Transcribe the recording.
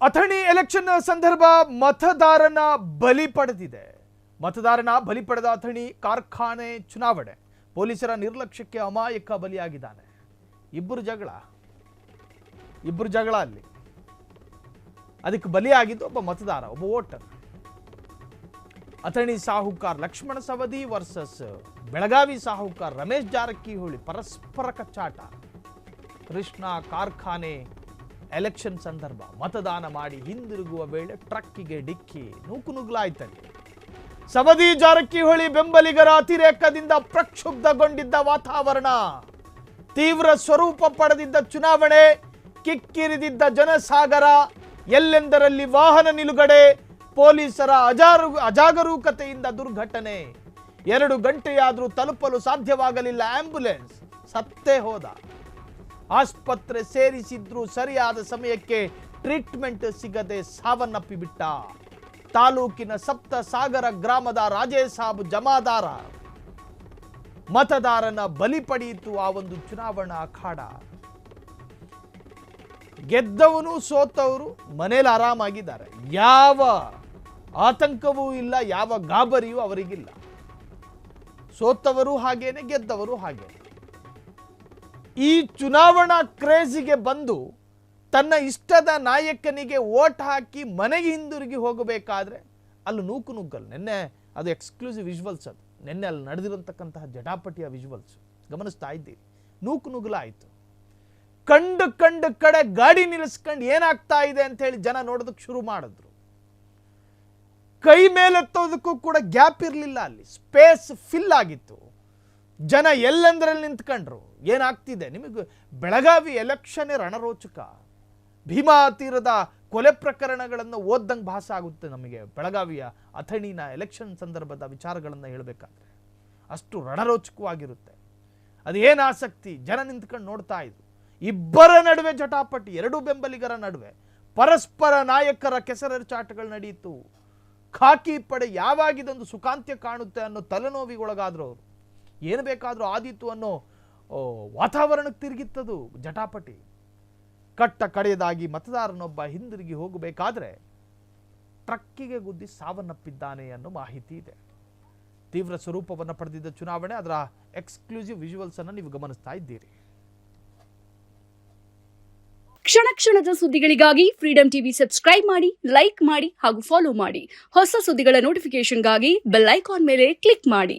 Athani election ಸಂದರ್ಭ ಮತದಾರನ ಬಲಿ ಪಡೆದ ಅಥಣಿ ಕಾರ್ಖಾನೆ ಚುನಾವಣೆ ಪೊಲೀಸರ ನಿರ್ಲಕ್ಷ್ಯಕ್ಕೆ ಅಮಾಯಕ ಬಲಿಯಾಗಿದ್ದಾನೆ. ಇಬ್ಬರು ಜಗಳ ಅಲ್ಲಿ. ಅದಕ್ಕೆ ಬಲಿಯಾಗಿದ್ದು ಒಬ್ಬ ಮತದಾರ, ಒಬ್ಬ ವೋಟರ್. ಅಥಣಿ ಸಾಹುಕಾರ್ ಲಕ್ಷ್ಮಣ ಸವದಿ ವರ್ಸಸ್ ಬೆಳಗಾವಿ ಸಾಹುಕಾರ್ ರಮೇಶ್ ಜಾರಕಿಹೊಳಿ ಪರಸ್ಪರ ಕಚ್ಚಾಟ. ಕೃಷ್ಣ ಕಾರ್ಖಾನೆ ಎಲೆಕ್ಷನ್ ಸಂದರ್ಭ ಮತದಾನ ಮಾಡಿ ಹಿಂದಿರುಗುವ ವೇಳೆ ಟ್ರಕ್ಕಿಗೆ ಡಿಕ್ಕಿ ನೂಕುನುಗ್ಲಾಯ್ತಲ್ಲಿ. ಸವದಿ ಜಾರಕಿಹೊಳಿ ಬೆಂಬಲಿಗರ ಅತಿರೇಕದಿಂದ ಪ್ರಕ್ಷುಬ್ಧಗೊಂಡಿದ್ದ ವಾತಾವರಣ, ತೀವ್ರ ಸ್ವರೂಪ ಪಡೆದಿದ್ದ ಚುನಾವಣೆ, ಕಿಕ್ಕಿರಿದಿದ್ದ ಜನಸಾಗರ, ಎಲ್ಲೆಂದರಲ್ಲಿ ವಾಹನ ನಿಲುಗಡೆ, ಪೊಲೀಸರ ಅಜಾಗರೂಕತೆಯಿಂದ ದುರ್ಘಟನೆ. 2 ಗಂಟೆಯಾದರೂ ತಲುಪಲು ಸಾಧ್ಯವಾಗಲಿಲ್ಲ. ಆಂಬ್ಯುಲೆನ್ಸ್ ಸತ್ತೇ ಹೋದ. ಆಸ್ಪತ್ರೆ ಸೇರಿಸಿದ್ರೂ ಸರಿಯಾದ ಸಮಯಕ್ಕೆ ಟ್ರೀಟ್ಮೆಂಟ್ ಸಿಗದೆ ಸಾವನ್ನಪ್ಪಿಬಿಟ್ಟ. ತಾಲೂಕಿನ ಸಪ್ತಸಾಗರ ಗ್ರಾಮದ ರಾಜೇಶ್ ಸಾಬ್ ಜಮಾದಾರ ಮತದಾರನ ಬಲಿ ಪಡೆಯಿತು ಆ ಒಂದು ಚುನಾವಣಾ ಅಖಾಡ. ಗೆದ್ದವನು ಸೋತವರು ಮನೇಲಿ ಆರಾಮಾಗಿದ್ದಾರೆ. ಯಾವ ಆತಂಕವೂ ಇಲ್ಲ, ಯಾವ ಗಾಬರಿಯೂ ಅವರಿಗಿಲ್ಲ. ಸೋತವರು ಹಾಗೇನೆ, ಗೆದ್ದವರು ಹಾಗೇನೆ. ಈ ಚುನಾವಣಾ ಕ್ರೇಜಿಗೆ ಬಂದು ತನ್ನ ಇಷ್ಟದ ನಾಯಕನಿಗೆ ವೋಟ್ ಹಾಕಿ ಮನೆಗೆ ಹಿಂದಿರುಗಿ ಹೋಗಬೇಕಾದ್ರೆ ಅಲ್ಲಿ ನೂಕುನುಗ್ಗಲ್. ನಿನ್ನೆ ಅದು ಎಕ್ಸ್ಕ್ಲೂಸಿವ್ ವಿಜುವಲ್ಸ್, ಅದು ನಿನ್ನೆ ಅಲ್ಲಿ ನಡೆದಿರತಕ್ಕಂತಹ ಜಟಾಪಟಿಯ ವಿಜುವಲ್ಸ್ ಗಮನಿಸ್ತಾ ಇದ್ದೀರಿ. ನೂಕುನುಗ್ಲಾಯಿತು. ಕಂಡ ಕಡೆ ಗಾಡಿ ನಿಲ್ಲಿಸ್ಕೊಂಡು ಏನಾಗ್ತಾ ಇದೆ ಅಂತ ಹೇಳಿ ಜನ ನೋಡೋದಕ್ಕೆ ಶುರು ಮಾಡಿದ್ರು. ಕೈ ಮೇಲೆತ್ತೋದಕ್ಕೂ ಕೂಡ ಗ್ಯಾಪ್ ಇರಲಿಲ್ಲ, ಅಲ್ಲಿ ಸ್ಪೇಸ್ ಫಿಲ್ ಆಗಿತ್ತು. ಜನ ಎಲ್ಲೆಂದರಲ್ಲಿ ನಿಂತ್ಕೊಂಡ್ರು. ಏನಾಗ್ತಿದೆ ನಿಮಗೆ? ಬೆಳಗಾವಿ ಎಲೆಕ್ಷನ್ ರಣರೋಚಕ. ಭೀಮಾ ತೀರದ ಕೊಲೆ ಪ್ರಕರಣಗಳನ್ನು ಓದ್ದಂಗೆ ಭಾಸ ಆಗುತ್ತೆ ನಮಗೆ. ಬೆಳಗಾವಿಯ ಅಥಣಿನ ಎಲೆಕ್ಷನ್ ಸಂದರ್ಭದ ವಿಚಾರಗಳನ್ನು ಹೇಳಬೇಕಾದ್ರೆ ಅಷ್ಟು ರಣರೋಚಕವಾಗಿರುತ್ತೆ. ಅದೇನು ಆಸಕ್ತಿ, ಜನ ನಿಂತ್ಕೊಂಡು ನೋಡ್ತಾ ಇದ್ರು. ಇಬ್ಬರ ನಡುವೆ ಜಟಾಪಟಿ, 2 ಬೆಂಬಲಿಗರ ನಡುವೆ ಪರಸ್ಪರ ನಾಯಕರ ಕೆಸರೆರಚಾಟಗಳು ನಡೆಯಿತು. ಖಾಕಿ ಪಡೆ ಯಾವಾಗಿದೊಂದು ಸುಖಾಂತ್ಯ ಕಾಣುತ್ತೆ ಅನ್ನೋ ತಲೆನೋವಿಗೊಳಗಾದ್ರು ಅವರು. ಏನು ಬೇಕಾದರೂ ಆದೀತು ಅನ್ನೋ ವಾತಾವರಣಕ್ಕೆ ತಿರುಗಿತ್ತದು ಜಟಾಪಟಿ. ಕಟ್ಟ ಕಡೆಯದಾಗಿ ಮತದಾರನೊಬ್ಬ ಹಿಂದಿರುಗಿ ಹೋಗಬೇಕಾದ್ರೆ ಟ್ರಕ್ಕಿಗೆ ಗುದ್ದಿ ಸಾವನ್ನಪ್ಪಿದ್ದಾನೆ ಅನ್ನೋ ಮಾಹಿತಿ ಇದೆ. ತೀವ್ರ ಸ್ವರೂಪವನ್ನು ಪಡೆದಿದ್ದ ಚುನಾವಣೆ, ಅದರ ಎಕ್ಸ್ಕ್ಲೂಸಿವ್ ವಿಜುವಲ್ಸ್ ಅನ್ನು ನೀವು ಗಮನಿಸ್ತಾ ಇದ್ದೀರಿ. ಕ್ಷಣ ಕ್ಷಣದ ಸುದ್ದಿಗಳಿಗಾಗಿ ಫ್ರೀಡಂ ಟಿವಿ ಸಬ್ಸ್ಕ್ರೈಬ್ ಮಾಡಿ, ಲೈಕ್ ಮಾಡಿ ಹಾಗೂ ಫಾಲೋ ಮಾಡಿ. ಹೊಸ ಸುದ್ದಿಗಳ ನೋಟಿಫಿಕೇಶನ್ಗಾಗಿ ಬೆಲ್ ಐಕಾನ್ ಮೇಲೆ ಕ್ಲಿಕ್ ಮಾಡಿ.